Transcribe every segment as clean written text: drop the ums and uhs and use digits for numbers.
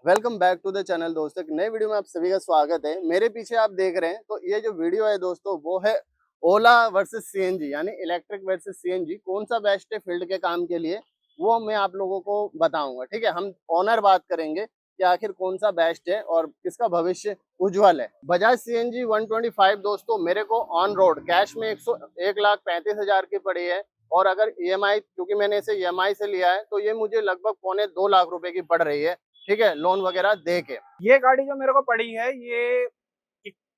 Welcome back to the channel दोस्तों। एक नए वीडियो में आप सभी का स्वागत है। मेरे पीछे आप देख रहे हैं तो ये जो वीडियो है दोस्तों वो है ओला वर्सेस सीएनजी, यानी इलेक्ट्रिक वर्सेस सीएनजी। कौन सा बेस्ट है फील्ड के काम के लिए वो मैं आप लोगों को बताऊंगा। ठीक है, हम ऑनर बात करेंगे कि आखिर कौन सा बेस्ट है और किसका भविष्य उज्जवल है। बजाज सीएनजी 125 दोस्तों मेरे को ऑन रोड कैश में 1,35,000 की पड़ी है, और अगर ईएमआई, क्योंकि मैंने इसे ईएमआई से लिया है, तो ये मुझे लगभग 2.25 लाख रुपए की पड़ रही है। ठीक है, लोन वगैरह दे के। ये गाड़ी जो मेरे को पड़ी है ये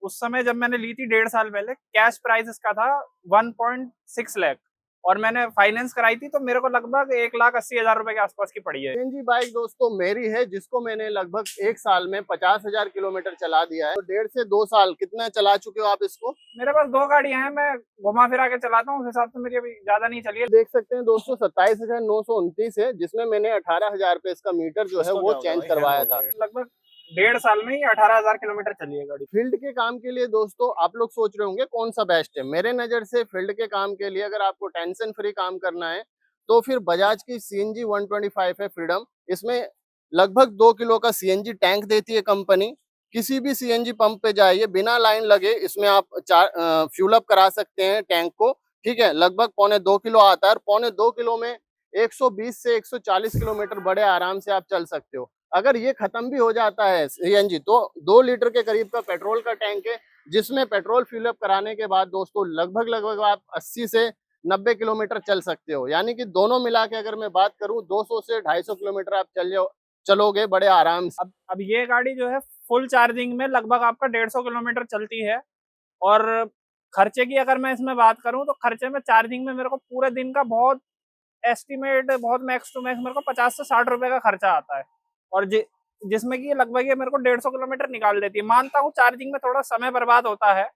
उस समय जब मैंने ली थी 1.5 साल पहले, कैश प्राइस इसका था 1.6 लाख और मैंने फाइनेंस कराई थी तो मेरे को लगभग 1,80,000 रुपए के आसपास की पड़ी है। सीएनजी बाइक दोस्तों मेरी है, जिसको मैंने लगभग 1 साल में 50,000 किलोमीटर चला दिया है। तो 1.5 से 2 साल कितना चला चुके हो आप इसको? मेरे पास दो गाड़ियां हैं, मैं घुमा फिरा के चलाता हूँ, उस हिसाब से मेरी अभी ज्यादा नहीं चली है। देख सकते हैं दोस्तों 27,929 है, जिसमें मैंने 18,000 पे इसका मीटर जो है वो चेंज करवाया था। लगभग 1.5 साल में ही 18,000 किलोमीटर चली है गाड़ी। फील्ड के काम के लिए दोस्तों आप लोग सोच रहे होंगे कौन सा बेस्ट है। मेरे नजर से फील्ड के काम के लिए अगर आपको टेंशन फ्री काम करना है तो फिर बजाज की सीएनजी 125 है फ्रीडम। इसमें लगभग 2 किलो का सीएनजी टैंक देती है कंपनी। किसी भी सीएनजी पंप पे जाइए, बिना लाइन लगे इसमें आप फ्यूल अप करा सकते हैं टैंक को। ठीक है, लगभग 2.25 किलो आता है। 2.25 किलो में 120 से 140 किलोमीटर बड़े आराम से आप चल सकते हो। अगर ये खत्म भी हो जाता है सीएनजी तो 2 लीटर के करीब का पेट्रोल का टैंक है, जिसमें पेट्रोल फिल अप कराने के बाद दोस्तों लगभग आप 80 से 90 किलोमीटर चल सकते हो। यानी कि दोनों मिला के अगर मैं बात करूं 200 से 250 किलोमीटर आप चलोगे बड़े आराम से। अब ये गाड़ी जो है फुल चार्जिंग में लगभग आपका 150 किलोमीटर चलती है। और खर्चे की अगर मैं इसमें बात करूं तो खर्चे में चार्जिंग में मेरे को पूरे दिन का बहुत एस्टिमेट, बहुत मैक्स टू मैक्स मेरे को 50 से 60 रुपए का खर्चा आता है। और जिसमें कि लगभग ये मेरे को 150 किलोमीटर निकाल देती है। मानता हूँ चार्जिंग में थोड़ा समय बर्बाद होता है,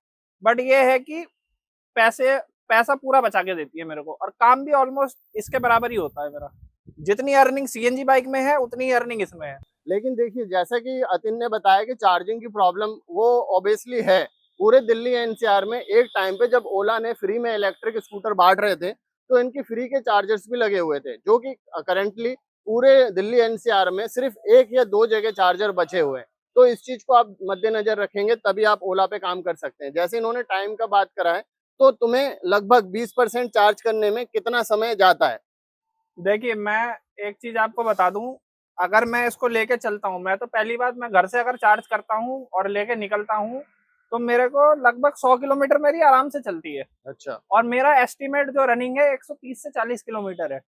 बट ये है कि पैसे पैसा पूरा बचा के देती है मेरे को, और काम भी ऑलमोस्ट इसके बराबर ही होता है मेरा। जितनी अर्निंग सीएनजी बाइक में है उतनी ही अर्निंग इसमें है। लेकिन देखिए, जैसा कि अतिन ने बताया कि चार्जिंग की प्रॉब्लम वो ऑब्वियसली है। पूरे दिल्ली एनसीआर में एक टाइम पे जब ओला ने फ्री में इलेक्ट्रिक स्कूटर बांट रहे थे तो इनकी फ्री के चार्जर्स भी लगे हुए थे, जो कि करंटली पूरे दिल्ली एनसीआर में सिर्फ 1 या 2 जगह चार्जर बचे हुए हैं। तो इस चीज को आप मद्देनजर रखेंगे तभी आप ओला पे काम कर सकते हैं। जैसे इन्होंने टाइम का बात करा है, तो तुम्हें लगभग 20% चार्ज करने में कितना समय जाता है? देखिए, मैं एक चीज आपको बता दूं, अगर मैं इसको लेके चलता हूँ, मैं तो पहली बात, मैं घर से अगर चार्ज करता हूँ और लेके निकलता हूँ तो मेरे को लगभग 100 किलोमीटर मेरी आराम से चलती है। अच्छा। और मेरा एस्टिमेट जो रनिंग है 130 से 40 किलोमीटर है।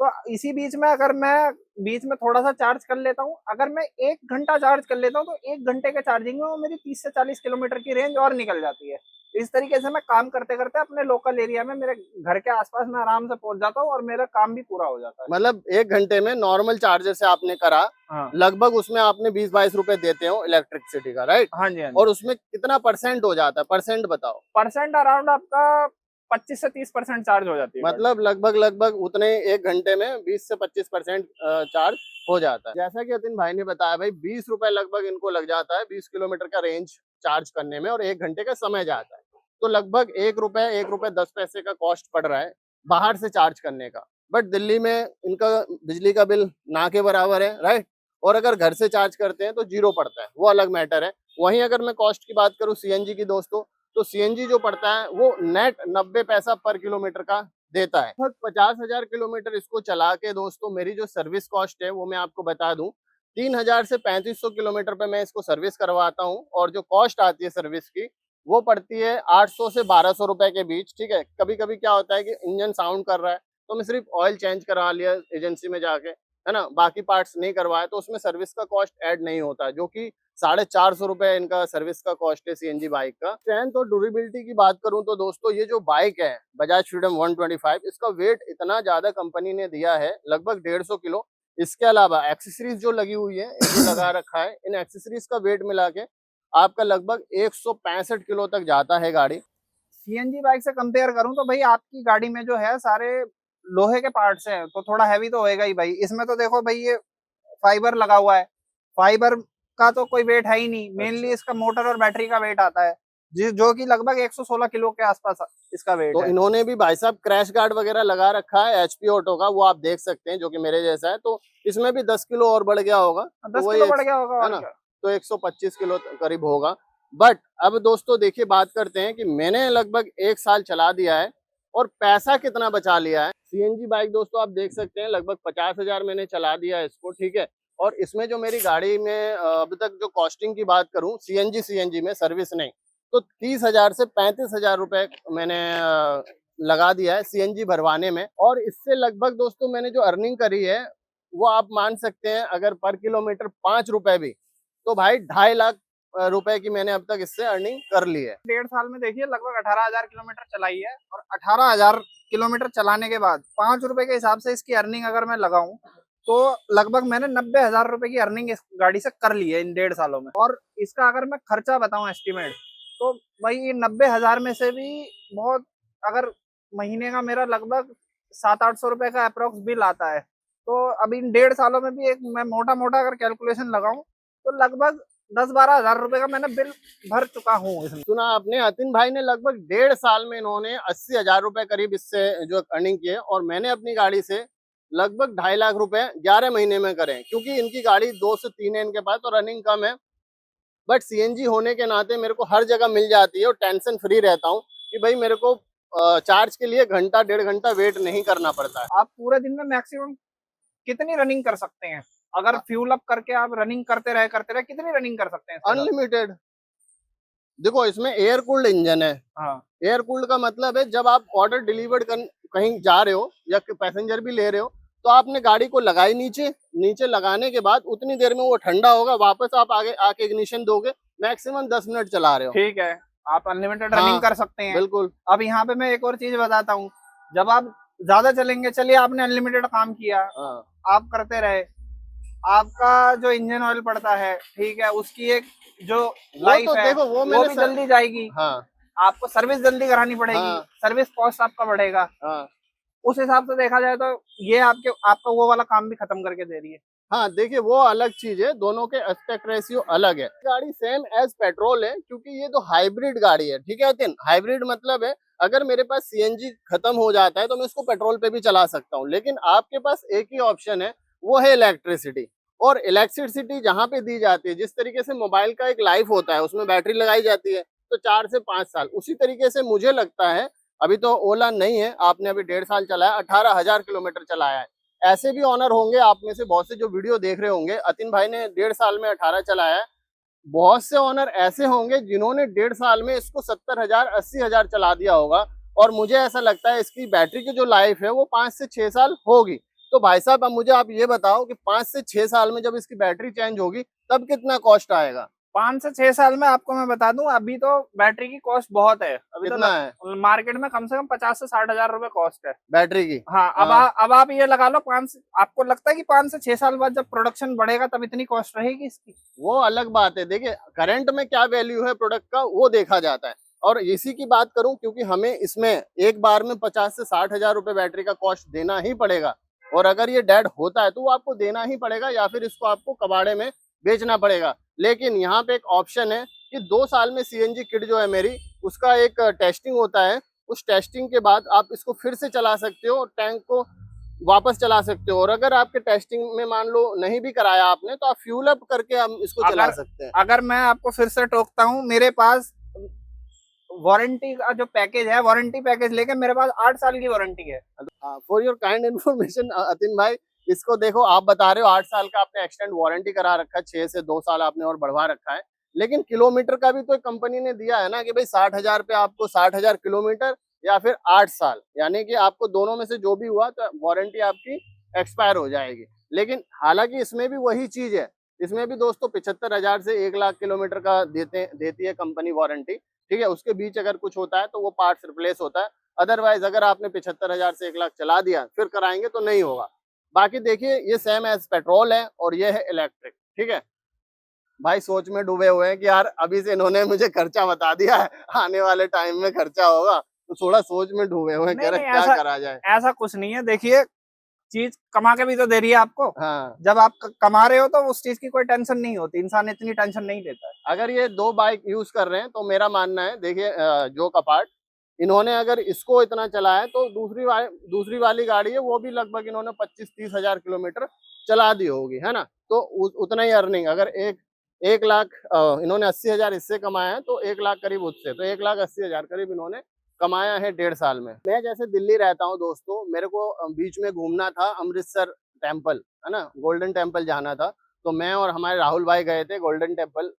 तो इसी बीच में अगर मैं बीच में थोड़ा सा चार्ज कर लेता हूँ, अगर मैं 1 घंटा चार्ज कर लेता हूँ तो 1 घंटे के चार्जिंग में वो मेरी 30 से 40 किलोमीटर की रेंज और निकल जाती है। इस तरीके से मैं काम करते करते अपने लोकल एरिया में, मेरे घर के आसपास में आराम से पहुंच जाता हूँ और मेरा काम भी पूरा हो जाता है। मतलब 1 घंटे में नॉर्मल चार्जर से आपने करा, हाँ, लगभग उसमें आपने 20-22 रुपए देते हो इलेक्ट्रिसिटी का, राइट? हाँ जी, हाँ जी। और उसमें कितना परसेंट हो जाता है, परसेंट बताओ। परसेंट अराउंड आपका 25 से 30% चार्ज हो जाती है गाड़ी। मतलब लगभग उतने 1 घंटे में 20 से 25% चार्ज हो जाता है। जैसा कि अतिन भाई ने बताया भाई 20 रुपए लगभग इनको लग जाता है 20 किलोमीटर का रेंज चार्ज करने में, और 1 घंटे का समय जाता है। तो लगभग 1 रुपए 10 पैसे का कॉस्ट पड़ रहा है बाहर से चार्ज करने का। बट दिल्ली में इनका बिजली का बिल ना के बराबर है, राइट? और अगर घर से चार्ज करते हैं तो जीरो पड़ता है, वो अलग मैटर है। वहीं अगर मैं कॉस्ट की बात करूँ सीएनजी की दोस्तों, तो सीएनजी जो पड़ता है वो नेट 90 पैसा पर किलोमीटर का देता है। लगभग 50,000 किलोमीटर इसको चला के दोस्तों मेरी जो सर्विस कॉस्ट है वो मैं आपको बता दूं, 3,000 से 3,500 किलोमीटर पे मैं इसको सर्विस करवाता हूं, और जो कॉस्ट आती है सर्विस की वो पड़ती है 800 से 1,200 रुपए के बीच। ठीक है, कभी कभी क्या होता है कि इंजन साउंड कर रहा है तो मैं सिर्फ ऑयल चेंज करा लिया एजेंसी में जाके, है ना, बाकी पार्ट्स नहीं करवाए, तो उसमें सर्विस का कॉस्ट ऐड नहीं होता, जो कि 450 रुपए इनका सर्विस का कॉस्ट है सीएनजी बाइक का। स्ट्रेंथ और ड्यूरेबिलिटी की बात करूं तो दोस्तों ये जो बाइक है बजाज फ्रीडम 125, इसका वेट इतना ज्यादा कंपनी ने दिया है, लगभग 150 किलो। इसके अलावा एक्सेसरीज जो लगी हुई है, जो लगा रखा है, इन एक्सेसरीज का वेट मिला के आपका लगभग 165 किलो तक जाता है गाड़ी। सीएनजी बाइक से कंपेयर करूं तो भाई आपकी गाड़ी में जो है सारे लोहे के पार्ट्स हैं, तो थोड़ा हैवी तो होएगा ही भाई। इसमें तो देखो भाई, ये फाइबर लगा हुआ है। फाइबर का तो कोई वेट है ही नहीं, मेनली अच्छा। इसका मोटर और बैटरी का वेट आता है। जो कि लगभग 116 किलो के आसपास इसका वेट तो है। इन्होंने भी भाई साहब क्रैश गार्ड वगैरह लगा रखा है एचपी ऑटो का, वो आप देख सकते हैं, जो कि मेरे जैसा है। तो इसमें भी 10 किलो और बढ़ गया होगा, तो 10 वही किलो बढ़ गया होगा है और ना, क्या। तो 125 किलो करीब होगा। बट अब दोस्तों देखिए, बात करते हैं कि मैंने लगभग 1 साल चला दिया है और पैसा कितना बचा लिया है। सीएनजी बाइक दोस्तों आप देख सकते हैं, लगभग 50,000 मैंने चला दिया है इसको, ठीक है। और इसमें जो मेरी गाड़ी में अब तक जो कॉस्टिंग की बात करूं सीएनजी में, सर्विस नहीं, तो 30,000 से 35,000 रुपए मैंने लगा दिया है सीएनजी भरवाने में। और इससे लगभग दोस्तों मैंने जो अर्निंग करी है वो आप मान सकते हैं, अगर पर किलोमीटर 5 रुपए भी, तो भाई 2.5 लाख रुपए की मैंने अब तक इससे अर्निंग कर ली है। 1.5 साल में देखिए लगभग 18,000 किलोमीटर चलाई है, और 18,000 किलोमीटर चलाने के बाद 5 रुपए के हिसाब से इसकी अर्निंग अगर मैं लगाऊं तो लगभग मैंने 90,000 रुपए की अर्निंग इस गाड़ी से कर ली है इन 1.5 सालों में। और इसका अगर मैं खर्चा बताऊं एस्टिमेट, तो भाई 90,000 में से भी बहुत, अगर महीने का मेरा लगभग 700-800 रुपए का अप्रोक्स बिल आता है, तो अभी इन 1.5 सालों में भी एक मैं मोटा मोटा अगर कैलकुलेशन लगाऊं तो लगभग 10-12 हजार रुपए का मैंने बिल भर चुका हूँ इसमें। सुना आपने, अतिन भाई ने लगभग 1.5 साल में इन्होंने 80,000 रुपए करीब इससे जो अर्निंग किए, और मैंने अपनी गाड़ी से लगभग 2.5 लाख रुपए 11 महीने में करे, क्योंकि इनकी गाड़ी 2 से 3 है इनके पास और रनिंग कम है। बट सीएनजी होने के नाते मेरे को हर जगह मिल जाती है और टेंशन फ्री रहता हूँ कि भाई मेरे को चार्ज के लिए घंटा 1.5 घंटा वेट नहीं करना पड़ता है। आप पूरे दिन में मैक्सिमम कितनी रनिंग कर सकते हैं? अगर फ्यूल अप करके आप रनिंग करते रहे कितनी रनिंग कर सकते हैं? अनलिमिटेड। देखो इसमें एयर कूल्ड इंजन है। हाँ। एयर कूल्ड का मतलब है, जब आप ऑर्डर डिलीवर्ड कहीं जा रहे हो या पैसेंजर भी ले रहे हो, तो आपने गाड़ी को लगाई नीचे, नीचे लगाने के बाद उतनी देर में वो ठंडा होगा, वापस आप आगे आके इग्निशन दोगे, मैक्सिमम 10 मिनट चला रहे हो। ठीक है, आप अनलिमिटेड हाँ, रनिंग कर सकते हैं। बिल्कुल। अब यहाँ पे मैं एक और चीज बताता हूँ, जब आप ज्यादा चलेंगे, चलिए आपने अनलिमिटेड काम किया, हाँ, आप करते रहे, आपका जो इंजन ऑयल पड़ता है, ठीक है, उसकी एक जो लाइफ तो है देखो वो वो भी जल्दी जाएगी। हाँ, आपको सर्विस जल्दी करानी पड़ेगी, हाँ, सर्विस कॉस्ट आपका बढ़ेगा। हाँ, उस हिसाब से देखा जाए तो ये आपका वो वाला काम भी खत्म करके दे रही है। हाँ, देखिए वो अलग चीज है, दोनों के एस्पेक्ट रेशियो अलग है। गाड़ी सेम एज पेट्रोल है, क्योंकि ये तो हाइब्रिड गाड़ी है, ठीक है अतिन। हाइब्रिड मतलब है, अगर मेरे पास सीएनजी खत्म हो जाता है तो मैं इसको पेट्रोल पे भी चला सकता हूँ, लेकिन आपके पास एक ही ऑप्शन है, वो है इलेक्ट्रिसिटी। और इलेक्ट्रिसिटी जहाँ पे दी जाती है, जिस तरीके से मोबाइल का एक लाइफ होता है, उसमें बैटरी लगाई जाती है तो 4 से 5 साल, उसी तरीके से मुझे लगता है, अभी तो ओला नहीं है, आपने अभी 1.5 साल चलाया, 18,000 किलोमीटर चलाया है। ऐसे भी ऑनर होंगे आप में से बहुत से जो वीडियो देख रहे होंगे, अतिन भाई ने 1.5 साल में 18 चलाया है। बहुत से ऑनर ऐसे होंगे जिन्होंने 1.5 साल में इसको 70,000 80,000 चला दिया होगा। और मुझे ऐसा लगता है इसकी बैटरी की जो लाइफ है वो 5 से 6 साल होगी। तो भाई साहब अब मुझे आप ये बताओ कि 5 से 6 साल में जब इसकी बैटरी चेंज होगी तब कितना कॉस्ट आएगा? 5 से 6 साल में आपको मैं बता दूं, अभी तो बैटरी की कॉस्ट बहुत है। अभी कितना है तो मार्केट में कम से कम 50 से 60 हजार रुपए कॉस्ट है बैटरी की? हाँ, अब आप ये लगा लो, आपको लगता है कि 5 से 6 साल बाद जब प्रोडक्शन बढ़ेगा तब इतनी कॉस्ट रहेगी इसकी? वो अलग बात है। देखिए करंट में क्या वैल्यू है प्रोडक्ट का, वो देखा जाता है। और इसी की बात करूं, क्योंकि हमें इसमें एक बार में 50 से 60,000 रुपए बैटरी का कॉस्ट देना ही पड़ेगा, और अगर ये डेड होता है तो वो आपको देना ही पड़ेगा, या फिर इसको आपको कबाड़े में बेचना पड़ेगा। लेकिन यहाँ पे एक ऑप्शन है कि 2 साल में सीएनजी किट जो है मेरी, उसका एक टेस्टिंग होता है। उस टेस्टिंग के बाद आप इसको फिर से चला सकते हो और टैंक को वापस चला सकते हो। और अगर आपके टेस्टिंग में मान लो नहीं भी कराया आपने, तो आप फ्यूल अप करके हम इसको चला सकते हैं। अगर मैं आपको फिर से टोकता हूँ, मेरे पास वारंटी का जो पैकेज है, वारंटी पैकेज लेके मेरे पास 8 साल की वारंटी है। For your kind information Atin भाई, इसको देखो, आप बता रहे हो 8 साल का आपने एक्सटेंड वारंटी करा रखा है, 6 से 2 साल आपने और बढ़वा रखा है, लेकिन किलोमीटर का भी तो कंपनी ने दिया है ना कि भाई 60,000 पे आपको 60,000 किलोमीटर या फिर 8 साल, यानी कि आपको दोनों में से जो भी हुआ तो वारंटी आपकी एक्सपायर हो जाएगी। लेकिन हालांकि इसमें भी वही चीज है, इसमें भी दोस्तों 75,000 से 1 लाख किलोमीटर का देती है कंपनी वारंटी, ठीक है। उसके बीच अगर कुछ होता है तो वो पार्ट्स रिप्लेस होता है। अदरवाइज अगर आपने 75,000 से 1 लाख चला दिया फिर कराएंगे तो नहीं होगा। बाकी देखिए ये सेम एज पेट्रोल है और ये है इलेक्ट्रिक, ठीक है। भाई सोच में डूबे हुए हैं कि यार अभी से इन्होंने मुझे खर्चा बता दिया है, आने वाले टाइम में खर्चा होगा, तो थोड़ा सोच में डूबे हुए हैं, कह रहे क्या करा जाए। ऐसा कुछ नहीं है। देखिए चीज कमा के भी तो दे रही है आपको। हाँ, जब आप कमा रहे हो तो उस चीज की कोई टेंशन नहीं होती, इंसान इतनी टेंशन नहीं लेता है। अगर ये 2 बाइक यूज़ कर रहे हैं तो मेरा मानना है, देखिए जो कपाट इन्होंने अगर इसको इतना चलाया है तो दूसरी वाली गाड़ी है वो भी लगभग इन्होंने 25-30 हज़ार किलोमीटर चला दी होगी, है ना? तो उतना ही अर्निंग अगर 1 लाख इन्होंने 80,000 इससे कमाया है तो 1 लाख करीब उससे, तो 1,80,000 करीब इन्होंने कमाया है 1.5 साल में। मैं जैसे दिल्ली रहता हूँ दोस्तों, मेरे को बीच में घूमना था अमृतसर टेम्पल, है ना? गोल्डन टेम्पल जाना था। तो मैं और हमारे राहुल भाई गए थे गोल्डन टेम्पल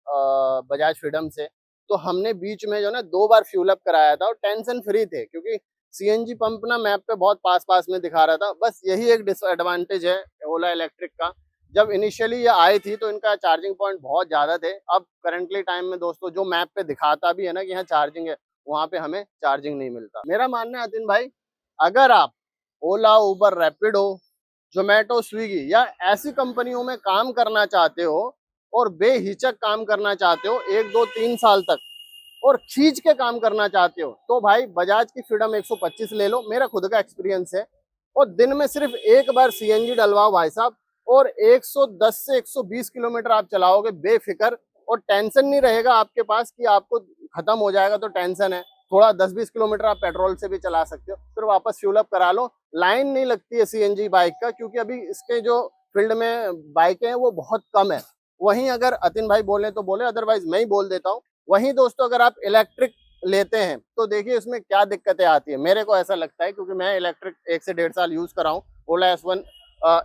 बजाज फ्रीडम से। तो हमने बीच में जो ना 2 बार फ्यूल अप कराया था और टेंशन फ्री थे, क्योंकि सीएनजी पंप ना मैप पे बहुत पास-पास में दिखा रहा था। बस यही एक डिसएडवांटेज है ओला इलेक्ट्रिक का। जब इनिशियली ये आई थी तो इनका चार्जिंग पॉइंट बहुत ज़्यादा थे। अब करंटली टाइम में दोस्तों जो मैप पे दिखाता भी है ना कि यहाँ चार्जिंग है, वहाँ पे हमें चार्जिंग नहीं मिलता। मेरा मानना है अतिन भाई, अगर आप ओला, उबर, रैपिडो, ज़ोमैटो, स्विगी या ऐसी कंपनियों में काम करना चाहते हो और बेहिचक काम करना चाहते हो 1, 2, 3 साल तक और खींच के काम करना चाहते हो, तो भाई बजाज की फ्रीडम 125 ले लो। मेरा खुद का एक्सपीरियंस है। और दिन में सिर्फ एक बार सीएनजी डलवाओ भाई साहब, और 110 से 120 किलोमीटर आप चलाओगे बेफिक्र, और टेंशन नहीं रहेगा आपके पास कि आपको खत्म हो जाएगा तो टेंशन है। थोड़ा 10-20 किलोमीटर आप पेट्रोल से भी चला सकते हो, फिर वापस फ्यूल अप करा लो। लाइन नहीं लगती है सीएनजी बाइक का, क्योंकि अभी इसके जो फील्ड में बाइकें हैं वो बहुत कम है। वहीं अगर अतिन भाई बोले तो बोले, अदरवाइज मैं ही बोल देता हूँ। वहीं दोस्तों अगर आप इलेक्ट्रिक लेते हैं तो देखिए इसमें क्या दिक्कतें आती है। मेरे को ऐसा लगता है, क्योंकि मैं इलेक्ट्रिक 1 से 1.5 साल यूज कर रहा हूँ। ओला S1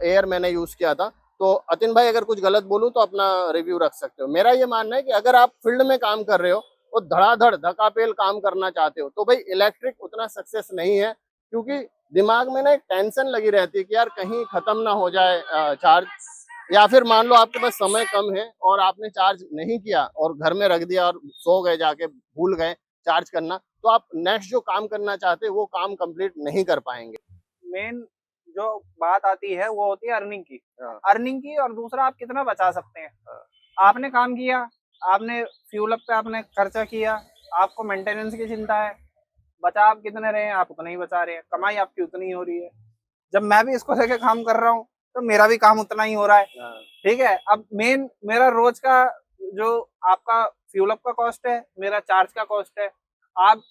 एयर मैंने यूज किया था। तो अतिन भाई अगर कुछ गलत बोलूं तो अपना रिव्यू रख सकते हो। मेरा ये मानना है कि अगर आप फील्ड में काम कर रहे हो और धड़ाधड़ धकापेल काम करना चाहते हो तो भाई इलेक्ट्रिक उतना सक्सेस नहीं है, क्योंकि दिमाग में ना एक टेंशन लगी रहती है कि यार कहीं खत्म ना हो जाए चार्ज, या फिर मान लो आपके पास समय कम है और आपने चार्ज नहीं किया और घर में रख दिया और सो गए, जाके भूल गए चार्ज करना, तो आप नेक्स्ट जो काम करना चाहते हैं वो काम कंप्लीट नहीं कर पाएंगे। मेन जो बात आती है वो होती है अर्निंग की। हाँ, अर्निंग की, और दूसरा आप कितना बचा सकते हैं। आपने काम किया, आपने फ्यूल अप पे आपने खर्चा किया, आपको मेंटेनेंस की चिंता है, बचा आप कितने रहे हैं, आप उतना ही बचा रहे हैं, कमाई आपकी उतनी ही हो रही है। जब मैं भी इसको लेके काम कर रहा हूँ तो मेरा भी काम उतना ही हो रहा है। हाँ, ठीक है, अब मेन मेरा रोज का जो आपका फ्यूल अप का कॉस्ट है, मेरा चार्ज का कॉस्ट है। आप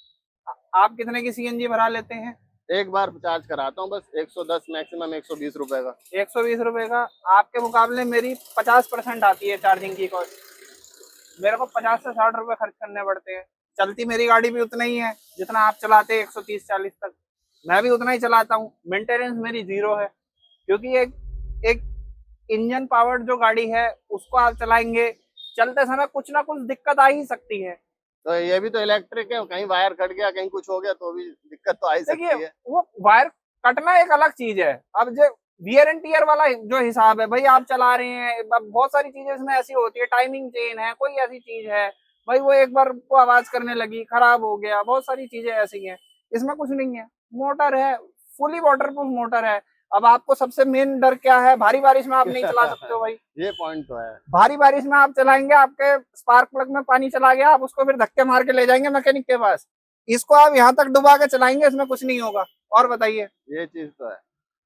आप कितने की सीएनजी भरा लेते हैं? एक बार चार्ज कराता हूँ बस 110, मैक्सिमम 120 रुपए का। 120 रुपए का। आपके मुकाबले मेरी 50% आती है चार्जिंग की कॉस्ट। मेरे को 50 से 60 रुपए खर्च करने पड़ते हैं। चलती मेरी गाड़ी भी उतना ही है जितना आप चलाते हैं, 130-40 तक। मैं भी उतना ही चलाता हूँ। मेंटेनेंस मेरी 0 है, क्योंकि एक इंजन पावर्ड जो गाड़ी है उसको आप चलाएंगे, चलते समय कुछ ना कुछ दिक्कत आ ही सकती है। तो ये भी तो इलेक्ट्रिक है, कहीं वायर कट गया, कहीं कुछ हो गया तो भी दिक्कत तो आ ही देखिए, सकती है। वो वायर कटना एक अलग चीज है। अब जो वियर एंड टियर वाला जो हिसाब है, भाई आप चला रहे हैं, अब बहुत सारी चीजें इसमें ऐसी होती है, टाइमिंग चेन है, कोई ऐसी चीज है, भाई वो एक बार को आवाज करने लगी, खराब हो गया, बहुत सारी चीजें ऐसी हैं। इसमें कुछ नहीं है, मोटर है, फुली वाटरप्रूफ मोटर है। अब आपको सबसे मेन डर क्या है? भारी बारिश में आप नहीं चला सकते हो भाई। ये पॉइंट तो है। भारी बारिश में आप चलाएंगे, आपके स्पार्क प्लग में पानी चला गया, आप उसको फिर धक्के मार के ले जाएंगे मैकेनिक के पास। इसको आप यहाँ तक डुबा के चलाएंगे, इसमें कुछ नहीं होगा। और बताइए। ये चीज तो है।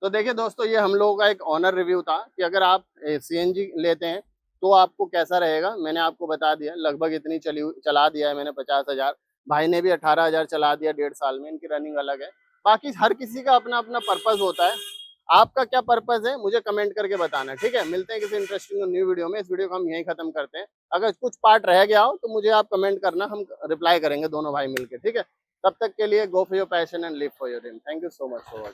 तो देखिए दोस्तों, ये हम लोगों का एक ऑनर रिव्यू था कि अगर आप सीएनजी लेते हैं तो आपको कैसा रहेगा। मैंने आपको बता दिया, लगभग इतनी चला दिया है मैंने 50,000। भाई ने भी 18,000 चला दिया 1.5 साल में। इनकी रनिंग अलग है। बाकी हर किसी का अपना अपना पर्पज होता है। आपका क्या पर्पज है मुझे कमेंट करके बताना, ठीक है। मिलते हैं किसी इंटरेस्टिंग न्यू वीडियो में। इस वीडियो को हम यहीं खत्म करते हैं। अगर कुछ पार्ट रह गया हो तो मुझे आप कमेंट करना, हम रिप्लाई करेंगे दोनों भाई मिलके, ठीक है। तब तक के लिए go for your passion and live for your dream. Thank you so much for watching.